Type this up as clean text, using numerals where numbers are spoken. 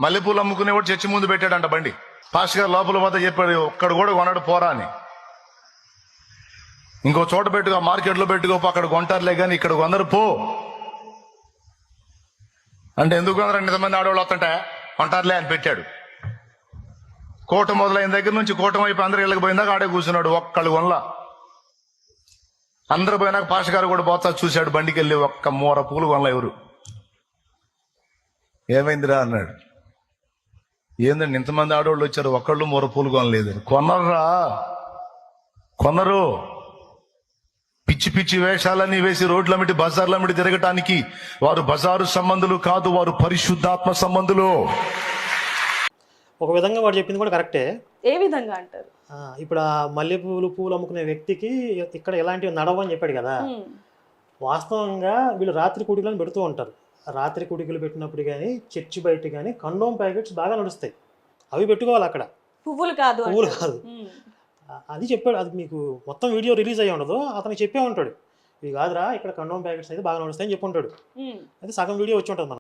మల్లెపూలు అమ్ముకునేవాడు చర్చి ముందు పెట్టాడంట బండి. పాస్టర్ గారు లోపల పోతే చెప్పాడు, ఒక్కడ కూడా కొన్నాడు పోరా అని. ఇంకో చోట పెట్టుకో, మార్కెట్లో పెట్టుకోపో, అక్కడ కొంటారులే కానీ ఇక్కడ కొందరు పో అంటే ఎందుకు కొందరు ఇంతమంది ఆడవాళ్ళు వస్తుంటే కొంటారులే అని పెట్టాడు. కోట మొదలైన దగ్గర నుంచి కోట వైపు అందరు ఇళ్ళకి పోయిందాక ఆడే కూర్చున్నాడు. ఒక్కళ్ళు కొనలా. అందరు పోయినాక పాస్టర్ గారు కూడా పోతా చూశాడు, బండికి వెళ్ళి ఒక్క మూర పూలు కొనలా ఎవరు. ఏమైందిరా అన్నాడు. ఏందండి ఇంతమంది ఆడవాళ్ళు వచ్చారు, ఒక్కళ్ళు మూర పూలు కొనలేదు. కొనరా, కొనరు. పిచ్చి పిచ్చి వేషాలన్నీ వేసి రోడ్లమిటి బజార్లమిటి తిరగటానికి వారు బజారు సంబంధులు కాదు, వారు పరిశుద్ధాత్మ సంబంధులు. ఒక విధంగా వాడు చెప్పింది కూడా కరెక్టే. ఏ విధంగా అంటారు? ఇప్పుడు ఆ పూలు అమ్ముకునే వ్యక్తికి ఇక్కడ ఎలాంటివి నడవని చెప్పాడు కదా. వాస్తవంగా వీళ్ళు రాత్రి కుడికలను పెడుతూ ఉంటారు. రాత్రి కుడికలు పెట్టినప్పుడు కానీ చర్చి బయట కానీ కండోమ్ ప్యాకెట్స్ బాగా నడుస్తాయి. అవి పెట్టుకోవాలి అక్కడ, పువ్వులు కాదు. అది చెప్పాడు. అది మీకు మొత్తం వీడియో రిలీజ్ అయ్యి ఉండదు, అతనికి చెప్పే ఉంటాడు, ఇవి కాదురా ఇక్కడ కండోమ్ ప్యాకెట్స్ అయితే బాగా నడుస్తాయని చెప్పి ఉంటాడు. అది సగం వీడియో వచ్చి ఉంటుంది.